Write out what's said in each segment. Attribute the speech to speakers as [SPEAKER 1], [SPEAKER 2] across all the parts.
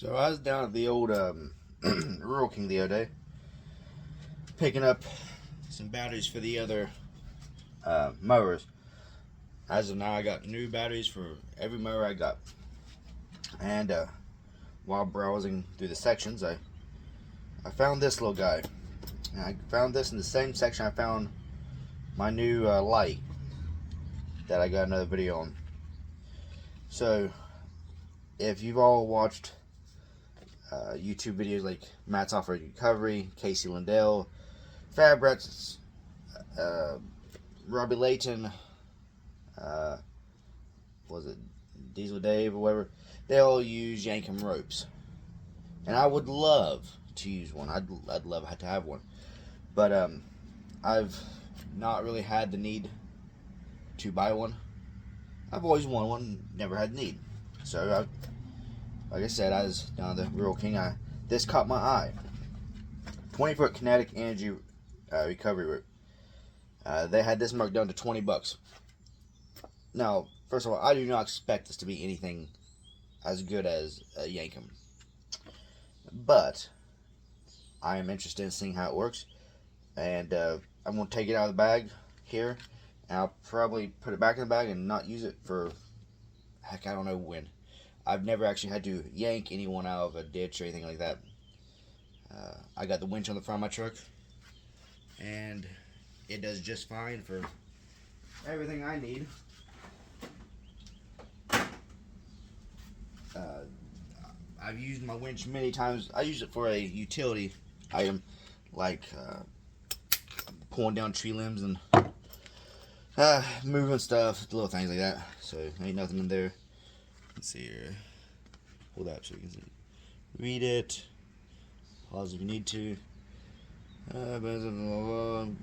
[SPEAKER 1] So I was down at the old Rural King the other day, picking up some batteries for the other mowers. As of now, I got new batteries for every mower I got. And while browsing through the sections, I found this little guy. And I found this in the same section I found my new light that I got another video on. So, if you've all watched YouTube videos like Matt's Off-Road Recovery, Casey Lindell, Fabrett's, Robbie Layton, was it Diesel Dave or whatever, they all use Yankum ropes. And I would love to use one. I'd love to have one. But I've not really had the need to buy one. I've always wanted one, never had the need. So, like I said, I was down at the Rural King. This caught my eye. 20-foot kinetic energy recovery rope. They had this marked down to $20. Now, first of all, I do not expect this to be anything as good as Yankum, but I am interested in seeing how it works, and I'm going to take it out of the bag here, and I'll probably put it back in the bag and not use it for, heck, I don't know when. I've never actually had to yank anyone out of a ditch or anything like that. I got the winch on the front of my truck, and it does just fine for everything I need. I've used my winch many times. I use it for a utility item, like pulling down tree limbs and moving stuff, little things like that. So ain't nothing in there. Let's see here. Pull that so you can see. Read it. Pause if you need to.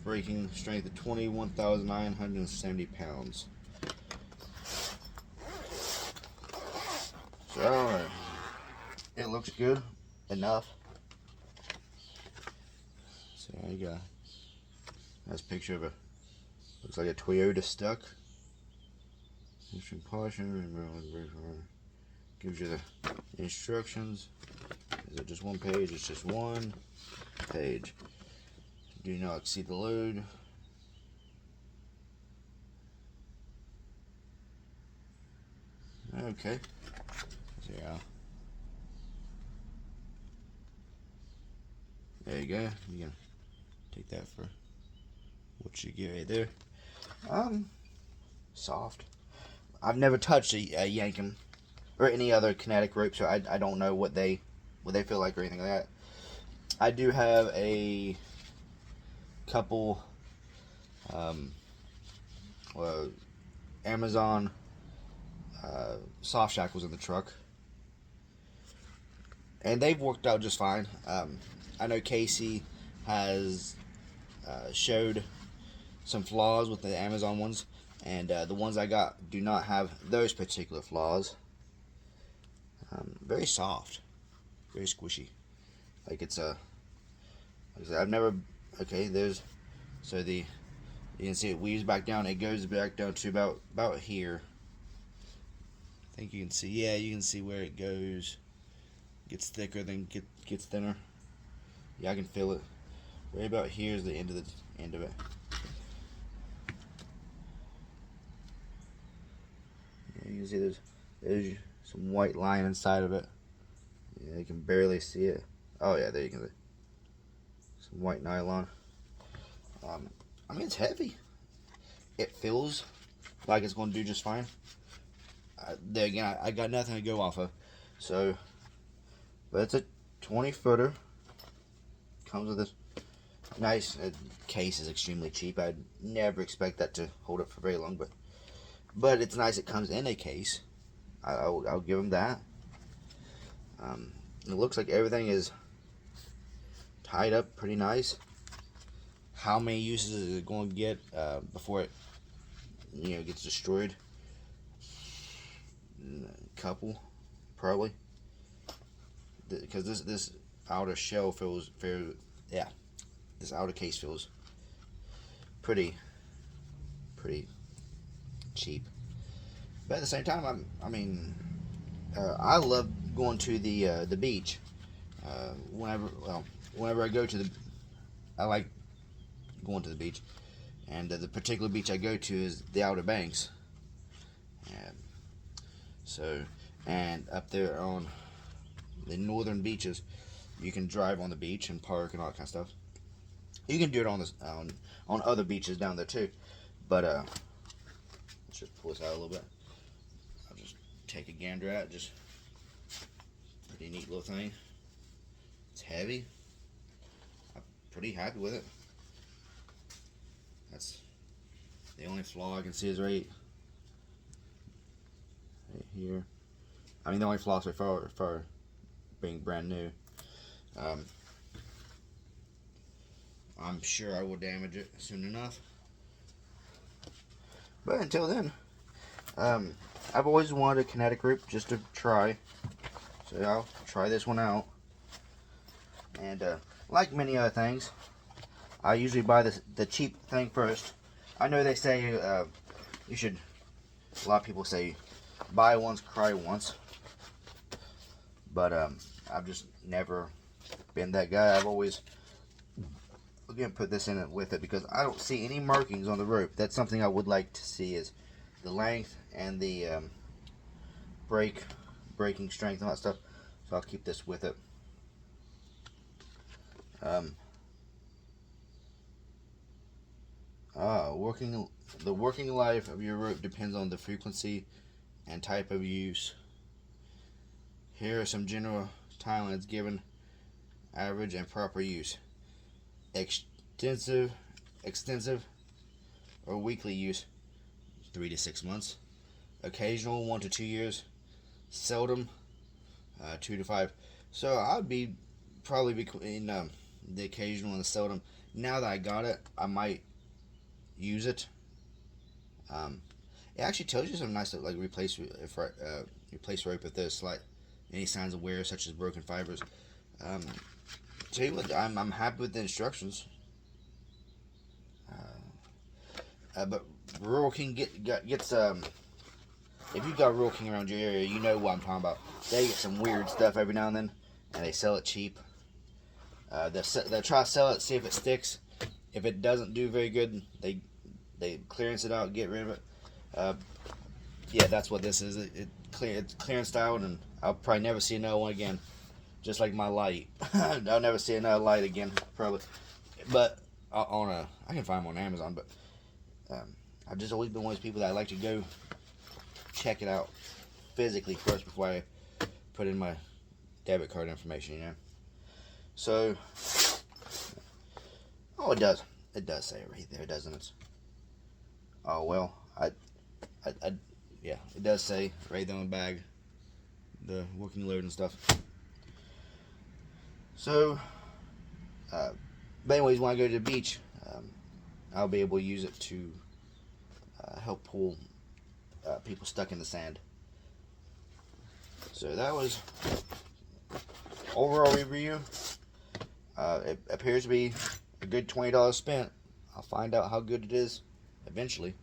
[SPEAKER 1] Braking strength of 21,970 pounds. So, it looks good enough. So I got a nice picture of looks like a Toyota stuck. Gives you the instructions. Is it just one page? It's just one page. Do not exceed the load. Okay. So yeah. There you go. You can take that for what you get right there. Soft. I've never touched a Yankum or any other kinetic rope, so I don't know what they feel like or anything like that. I do have a couple Amazon soft shackles in the truck, and they've worked out just fine. I know Casey has showed some flaws with the Amazon ones, and the ones I got do not have those particular flaws. Very soft, very squishy. Like it's like I said, I've never. Okay, there's you can see it weaves back down. It goes back down to about here. I think you can see. Yeah, you can see where it goes. Gets thicker, then gets thinner. Yeah, I can feel it. Right about here is the end of it. Yeah, you can see there's some white line inside of it. Yeah, you can barely see it. Oh yeah, there you can see some white nylon. I mean, it's heavy. It feels like it's going to do just fine. There again, I got nothing to go off of. So, but it's a 20-footer. Comes with this nice case. Is extremely cheap. I'd never expect that to hold up for very long, but it's nice. It comes in a case. I'll give them that. It looks like everything is tied up pretty nice. How many uses is it going to get before it gets destroyed? A couple, probably. Because this outer shell feels very, yeah, this outer case feels pretty cheap. But at the same time, I love going to the beach, whenever I go to I like going to the beach, and the particular beach I go to is the Outer Banks. And up there on the northern beaches, you can drive on the beach and park and all that kind of stuff. You can do it on other beaches down there too, but let's just pull this out a little bit. I'll just take a gander at it. Just pretty neat little thing. It's heavy. I'm pretty happy with it. That's the only flaw I can see is right here. I mean, the only flaw so far for being brand new. I'm sure I will damage it soon enough. But until then, I've always wanted a kinetic rope just to try. So I'll try this one out. And like many other things, I usually buy the cheap thing first. I know they say you should, a lot of people say, buy once, cry once. But I've just never been that guy. I've always, again, put this in it with it because I don't see any markings on the rope. That's something I would like to see, is the length and the breaking strength and all that stuff. So I'll keep this with it. The working life of your rope depends on the frequency and type of use. Here are some general timelines given average and proper use. Extensive or weekly use, 3 to 6 months. Occasional, 1 to 2 years. Seldom, 2 to 5. So I'd be probably between the occasional and the seldom. Now that I got it, I might use it. It actually tells you some nice stuff, like replace rope if there's any signs of wear, such as broken fibers. Tell you what, I'm happy with the instructions. But Rural King gets if you've got Rural King around your area, you know what I'm talking about. They get some weird stuff every now and then, and they sell it cheap. They'll try to sell it, see if it sticks. If it doesn't do very good, they clearance it out, get rid of it. Yeah, that's what this is. It's clearance out, and I'll probably never see another one again. Just like my light. I'll never see another light again, probably. But I can find them on Amazon, but I've just always been one of those people that I like to go check it out physically first before I put in my debit card information, you know. So, oh, it does say it right there, doesn't it? Oh well, yeah, it does say right there on the bag, the working load and stuff. So, but anyways, when I go to the beach, I'll be able to use it to help pull people stuck in the sand. So that was overall review. It appears to be a good $20 spent. I'll find out how good it is eventually.